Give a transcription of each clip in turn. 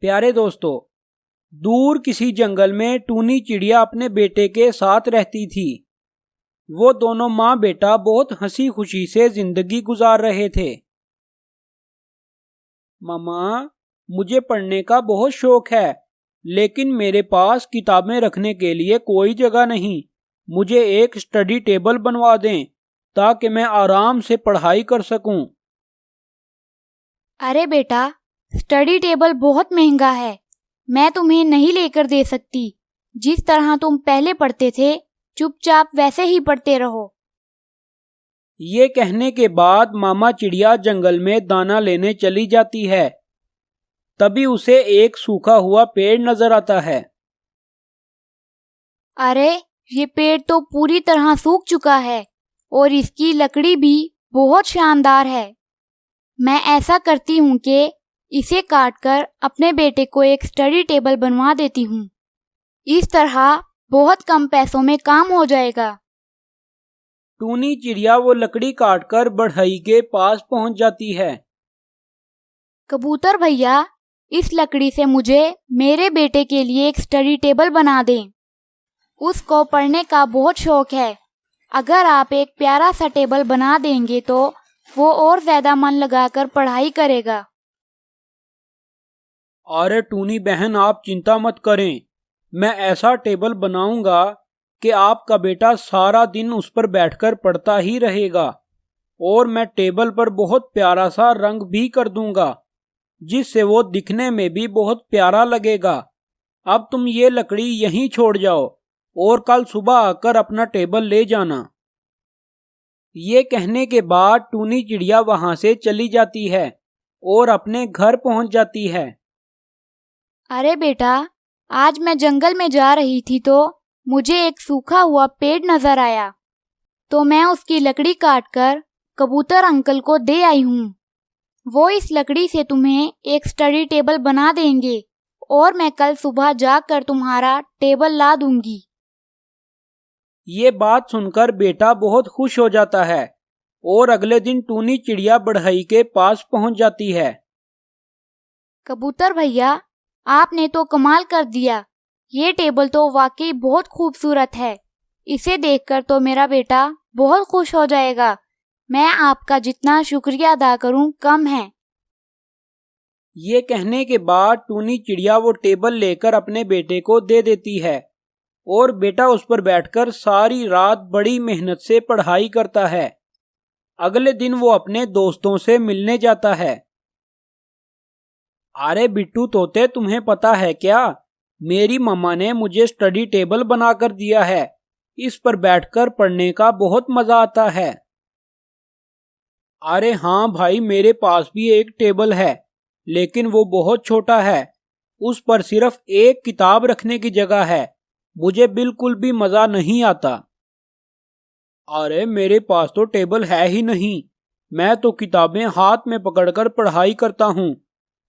प्यारे दोस्तों, दूर किसी जंगल में टूनी चिड़िया अपने बेटे के साथ रहती थी। वो दोनों माँ बेटा बहुत हंसी खुशी से जिंदगी गुजार रहे थे। मामा, मुझे पढ़ने का बहुत शौक है, लेकिन मेरे पास किताबें रखने के लिए कोई जगह नहीं। मुझे एक स्टडी टेबल बनवा दें ताकि मैं आराम से पढ़ाई कर सकूं। अरे बेटा, स्टडी टेबल बहुत महंगा है। मैं तुम्हें नहीं लेकर दे सकती। जिस तरह तुम पहले पढ़ते थे, चुपचाप वैसे ही पढ़ते रहो। ये कहने के बाद मामा चिड़िया जंगल में दाना लेने चली जाती है। तभी उसे एक सूखा हुआ पेड़ नजर आता है। अरे, ये पेड़ तो पूरी तरह सूख चुका है और इसकी लकड़ी भी बहुत शानदार है। मैं ऐसा करती हूँ कि इसे काटकर अपने बेटे को एक स्टडी टेबल बनवा देती हूँ। इस तरह बहुत कम पैसों में काम हो जाएगा। टूनी चिड़िया वो लकड़ी काटकर बढ़ई के पास पहुंच जाती है। कबूतर भैया, इस लकड़ी से मुझे मेरे बेटे के लिए एक स्टडी टेबल बना दें। उसको पढ़ने का बहुत शौक है। अगर आप एक प्यारा सा टेबल बना देंगे तो वो और ज्यादा मन लगाकर पढ़ाई करेगा। अरे टूनी बहन, आप चिंता मत करें। मैं ऐसा टेबल बनाऊंगा कि आपका बेटा सारा दिन उस पर बैठकर पढ़ता ही रहेगा। और मैं टेबल पर बहुत प्यारा सा रंग भी कर दूंगा, जिससे वो दिखने में भी बहुत प्यारा लगेगा। अब तुम ये लकड़ी यहीं छोड़ जाओ और कल सुबह आकर अपना टेबल ले जाना। ये कहने के बाद टूनी चिड़िया वहां से चली जाती है और अपने घर पहुंच जाती है। अरे बेटा, आज मैं जंगल में जा रही थी तो मुझे एक सूखा हुआ पेड़ नजर आया, तो मैं उसकी लकड़ी काटकर कबूतर अंकल को दे आई हूँ। वो इस लकड़ी से तुम्हें एक स्टडी टेबल बना देंगे और मैं कल सुबह जाकर तुम्हारा टेबल ला दूंगी। ये बात सुनकर बेटा बहुत खुश हो जाता है और अगले दिन टूनी चिड़िया बढ़ई के पास पहुंच जाती है। कबूतर भैया, आपने तो कमाल कर दिया। ये टेबल तो वाकई बहुत खूबसूरत है। इसे देखकर तो मेरा बेटा बहुत खुश हो जाएगा। मैं आपका जितना शुक्रिया अदा करूं कम है। ये कहने के बाद टूनी चिड़िया वो टेबल लेकर अपने बेटे को दे देती है और बेटा उस पर बैठकर सारी रात बड़ी मेहनत से पढ़ाई करता है। अगले दिन वो अपने दोस्तों से मिलने जाता है। अरे बिट्टू तोते, तुम्हें पता है क्या, मेरी मम्मा ने मुझे स्टडी टेबल बनाकर दिया है। इस पर बैठकर पढ़ने का बहुत मजा आता है। अरे हाँ भाई, मेरे पास भी एक टेबल है, लेकिन वो बहुत छोटा है। उस पर सिर्फ एक किताब रखने की जगह है। मुझे बिल्कुल भी मजा नहीं आता। अरे मेरे पास तो टेबल है ही नहीं। मैं तो किताबें हाथ में पकड़कर पढ़ाई करता हूँ।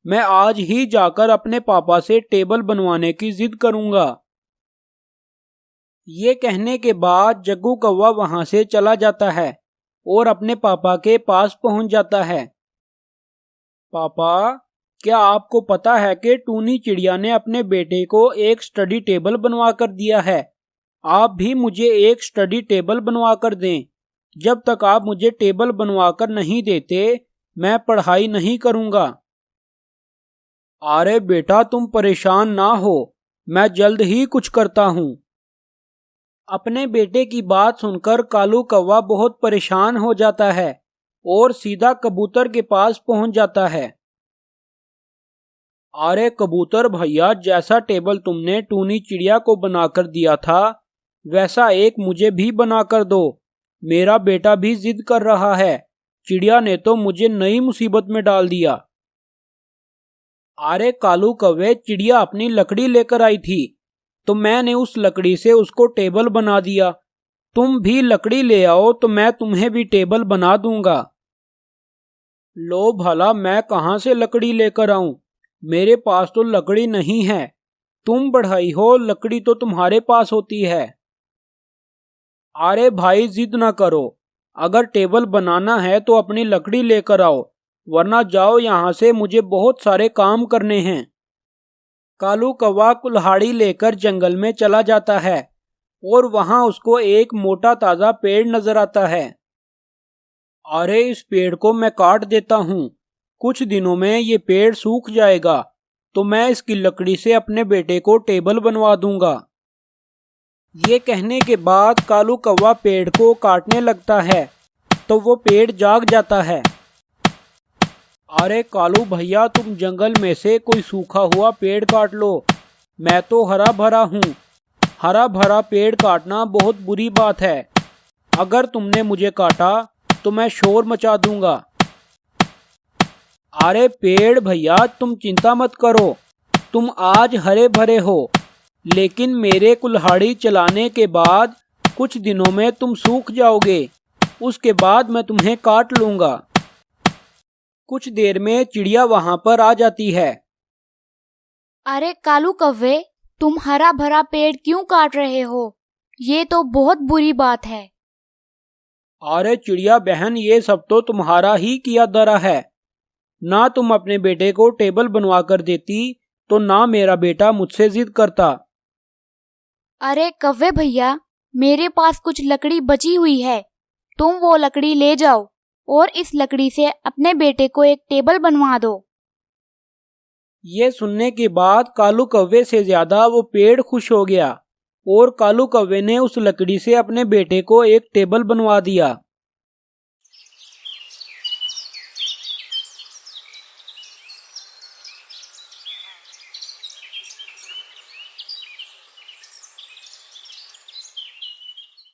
मैं आज ही जाकर अपने पापा से टेबल बनवाने की जिद करूंगा। ये कहने के बाद जग्गू कौवा वहां से चला जाता है और अपने पापा के पास पहुंच जाता है। पापा, क्या आपको पता है कि टूनी चिड़िया ने अपने बेटे को एक स्टडी टेबल बनवा कर दिया है? आप भी मुझे एक स्टडी टेबल बनवा कर दें। जब तक आप मुझे टेबल बनवा कर नहीं देते, मैं पढ़ाई नहीं करूंगा। अरे बेटा, तुम परेशान ना हो, मैं जल्द ही कुछ करता हूँ। अपने बेटे की बात सुनकर कालू कौवा बहुत परेशान हो जाता है और सीधा कबूतर के पास पहुंच जाता है। अरे कबूतर भैया, जैसा टेबल तुमने टूनी चिड़िया को बनाकर दिया था, वैसा एक मुझे भी बनाकर दो। मेरा बेटा भी जिद कर रहा है। चिड़िया ने तो मुझे नई मुसीबत में डाल दिया। अरे कालू कौवे, चिड़िया अपनी लकड़ी लेकर आई थी, तो मैंने उस लकड़ी से उसको टेबल बना दिया। तुम भी लकड़ी ले आओ तो मैं तुम्हें भी टेबल बना दूंगा। लो भला, मैं कहां से लकड़ी लेकर आऊं? मेरे पास तो लकड़ी नहीं है। तुम बढ़ई हो, लकड़ी तो तुम्हारे पास होती है। अरे भाई, जिद ना करो। अगर टेबल बनाना है तो अपनी लकड़ी लेकर आओ, वरना जाओ यहाँ से, मुझे बहुत सारे काम करने हैं। कालू कौवा कुल्हाड़ी लेकर जंगल में चला जाता है और वहां उसको एक मोटा ताजा पेड़ नजर आता है। अरे इस पेड़ को मैं काट देता हूँ, कुछ दिनों में ये पेड़ सूख जाएगा तो मैं इसकी लकड़ी से अपने बेटे को टेबल बनवा दूंगा। ये कहने के बाद कालू कौवा पेड़ को काटने लगता है तो वो पेड़ जाग जाता है। अरे कालू भैया, तुम जंगल में से कोई सूखा हुआ पेड़ काट लो, मैं तो हरा भरा हूँ। हरा भरा पेड़ काटना बहुत बुरी बात है, अगर तुमने मुझे काटा तो मैं शोर मचा दूंगा। अरे पेड़ भैया, तुम चिंता मत करो, तुम आज हरे भरे हो, लेकिन मेरे कुल्हाड़ी चलाने के बाद कुछ दिनों में तुम सूख जाओगे, उसके बाद मैं तुम्हें काट लूंगा। कुछ देर में चिड़िया वहां पर आ जाती है। अरे कालू कौवे, तुम हरा भरा पेड़ क्यों काट रहे हो? ये तो बहुत बुरी बात है। अरे चिड़िया बहन, ये सब तो तुम्हारा ही किया धरा है, ना तुम अपने बेटे को टेबल बनवा कर देती तो ना मेरा बेटा मुझसे जिद करता। अरे कौवे भैया, मेरे पास कुछ लकड़ी बची हुई है, तुम वो लकड़ी ले जाओ और इस लकड़ी से अपने बेटे को एक टेबल बनवा दो। ये सुनने के बाद कालू कौवे से ज्यादा वो पेड़ खुश हो गया और कालू कौवे ने उस लकड़ी से अपने बेटे को एक टेबल बनवा दिया।